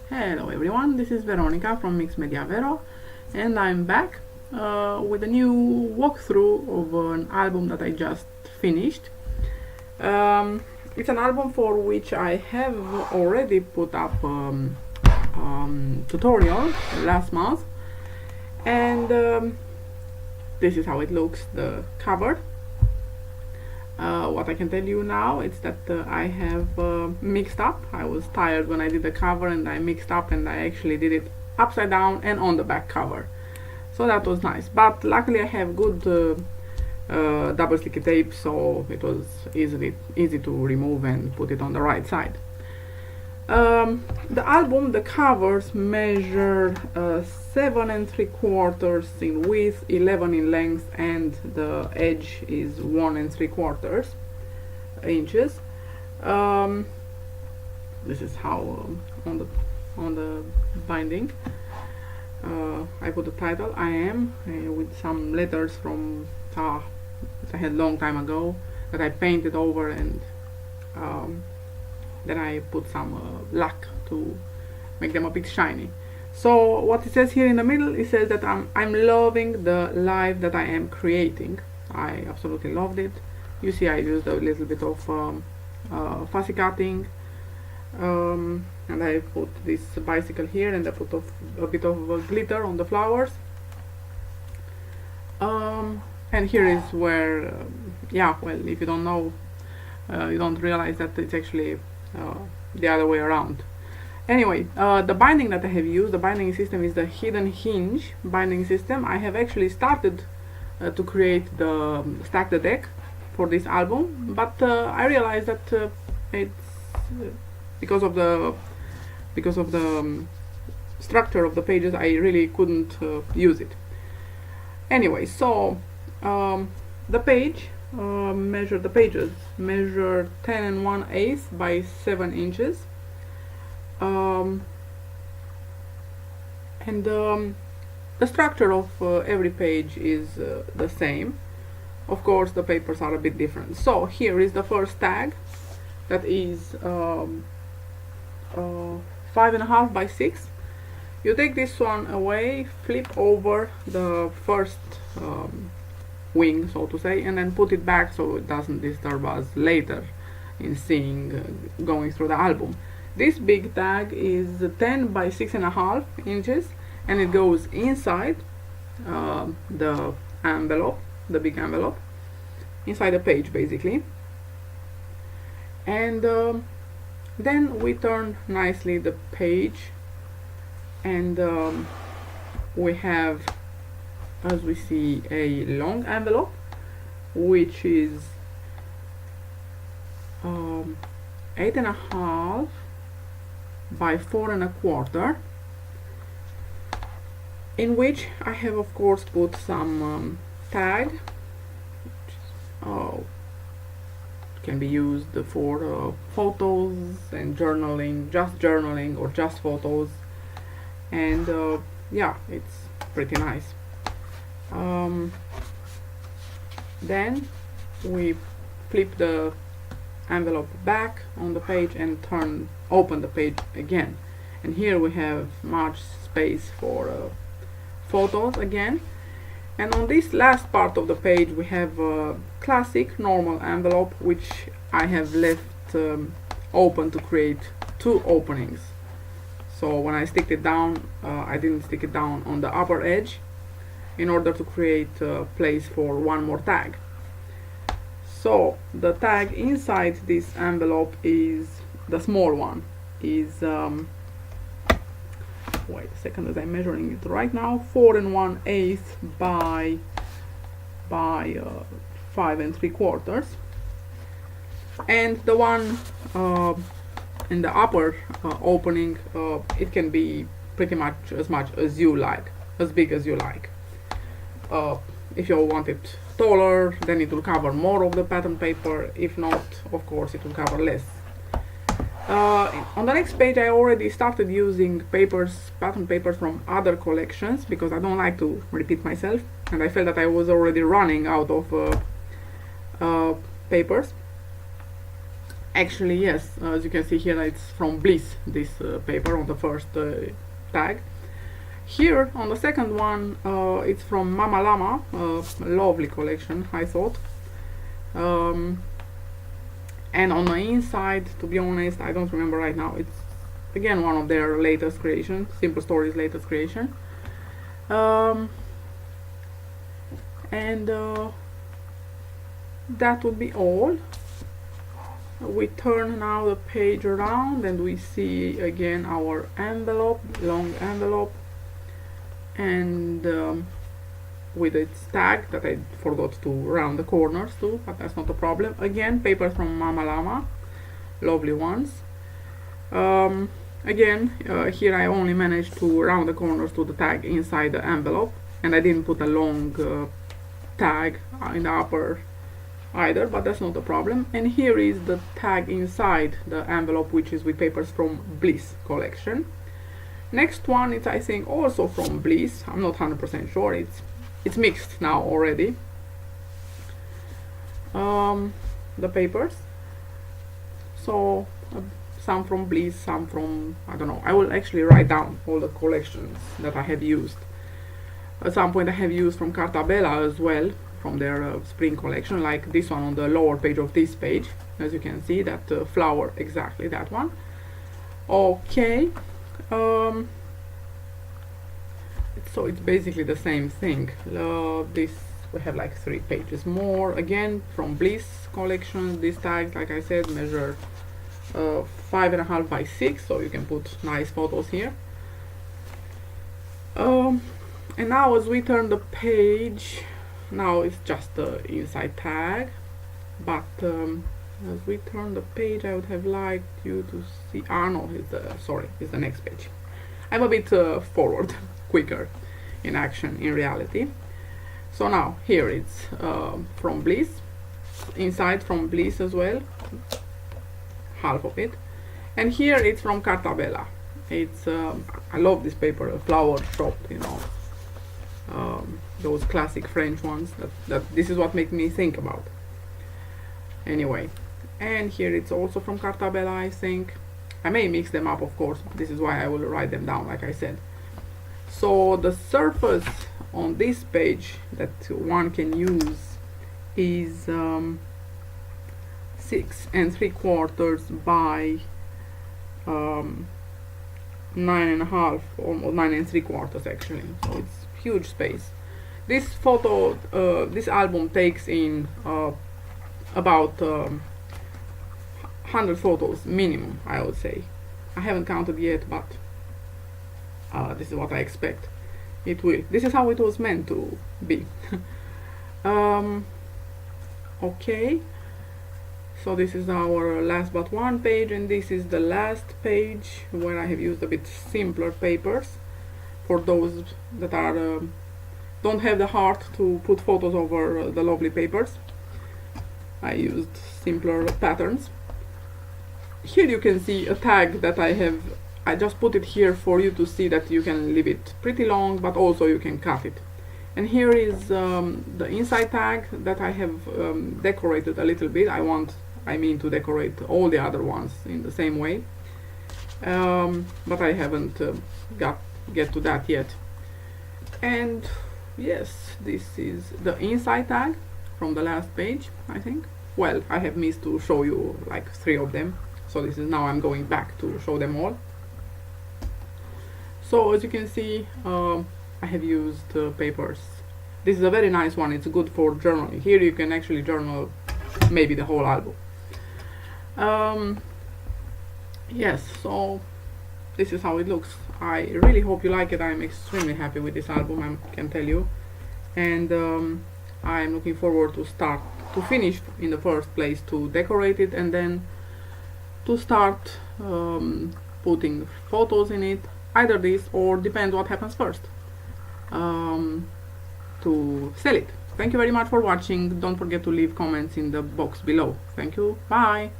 Hello everyone, this is Veronica from Mix Media Vero, and I'm back with a new walkthrough of an album that I just finished. It's an album for which I have already put up tutorial last month, and this is how it looks, the cover. What I can tell you now is that I have mixed up. I was tired when I did the cover and I mixed up and I actually did it upside down and on the back cover. So that was nice. But luckily I have good double sticky tape, so it was easy to remove and put it on the right side. The album, the covers measure 7 3/4 in width, 11 in length, and the edge is 1 3/4 inches. This is how on the binding. I put the title "I Am" with some letters from that I had long time ago that I painted over, and then I put some lac to make them a bit shiny. So what it says here in the middle, it says that I'm loving the life that I am creating. I absolutely loved it. You see, I used a little bit of fussy cutting, and I put this bicycle here, and I put a bit of glitter on the flowers. And here is where, yeah, well, if you don't know, you don't realize that it's actually the other way around. Anyway, the binding that I have used, the binding system is the Hidden Hinge binding system. I have actually started to create the Stack the Deck for this album, but I realized that it's because of the structure of the pages, I really couldn't use it. Anyway, so the pages measure 10 1/8 by 7 inches, and the structure of every page is the same. Of course, the papers are a bit different. So here is the first tag, that is 5.5 by 6. You take this one away, flip over the first wing, so to say, and then put it back so it doesn't disturb us later in seeing going through the album. This big tag is 10 by 6.5 inches, and it goes inside the envelope, the big envelope, inside the page basically. And then we turn nicely the page, and we have, as we see, a long envelope which is 8.5 by 4.25, in which I have of course put some tag, which can be used for photos and journaling, just journaling or just photos, and yeah, it's pretty nice. Then we flip the envelope back on the page and open the page again, and here we have much space for photos again. And on this last part of the page we have a classic normal envelope, which I have left open to create 2 openings. So when I stick it down, I didn't stick it down on the upper edge in order to create a place for one more tag. So the tag inside this envelope is, the small one is wait a second, as I'm measuring it right now, 4 1/8 by 5 3/4, and the one in the upper opening, it can be pretty much as you like, as big as you like. If you want it taller, then it will cover more of the pattern paper. If not, of course, it will cover less. On the next page I already started using pattern papers from other collections, because I don't like to repeat myself, and I felt that I was already running out of papers. Actually, yes, as you can see here, it's from Bliss, this paper on the first tag. Here on the second one, it's from Mama Llama, a lovely collection, I thought. And on the inside, to be honest, I don't remember right now, it's again one of their latest creations, Simple Stories' latest creation. And that would be all. We turn now the page around and we see again our envelope, long envelope, and with its tag that I forgot to round the corners too, but that's not a problem. Again, papers from Mama Llama, lovely ones. Again, here I only managed to round the corners to the tag inside the envelope, and I didn't put a long tag in the upper either, but that's not a problem. And here is the tag inside the envelope, which is with papers from Bliss collection. Next one is, I think, also from Bliss. I'm not 100% sure. It's mixed now already. The papers. So some from Bliss, some from, I don't know. I will actually write down all the collections that I have used. At some point I have used from Carta Bella as well, from their spring collection, like this one on the lower page of this page. As you can see, that flower, exactly that one. Okay. So it's basically the same thing. This we have like 3 pages more, again from Bliss collection. These tags, like I said, measure 5.5 by 6, so you can put nice photos here. And now as we turn the page, now it's just the inside tag, but as we turn the page, I would have liked you to see, no, it's the next page. I'm a bit forward, quicker in action, in reality. So now, here it's from Bliss, inside from Bliss as well, half of it. And here it's from Carta Bella. It's, I love this paper, a flower shop, you know, those classic French ones, that this is what makes me think about. Anyway, and here it's also from Carta Bella, I think. I may mix them up, of course, but this is why I will write them down, like I said. So the surface on this page that one can use is 6 3/4 by 9.5, almost 9 3/4 actually. So it's huge space. This photo, this album takes in about 100 photos minimum, I would say. I haven't counted yet, but this is what I expect it will. This is how it was meant to be. Okay, so this is our last but one page, and this is the last page where I have used a bit simpler papers for those that are don't have the heart to put photos over the lovely papers. I used simpler patterns. Here you can see a tag that I just put it here for you to see that you can leave it pretty long, but also you can cut it. And here is the inside tag that I have decorated a little bit. I mean to decorate all the other ones in the same way, but I haven't get to that yet. And yes, this is the inside tag from the last page, I think. Well, I have missed to show you like 3 of them, so this is now I'm going back to show them all. So as you can see, I have used papers. This is a very nice one. It's good for journaling. Here you can actually journal maybe the whole album. Yes, so this is how it looks. I really hope you like it. I'm extremely happy with this album, I can tell you, and I'm looking forward to finish in the first place, to decorate it, and then to start putting photos in it, either this or depends what happens first, to sell it. Thank you very much for watching. Don't forget to leave comments in the box below. Thank you. Bye.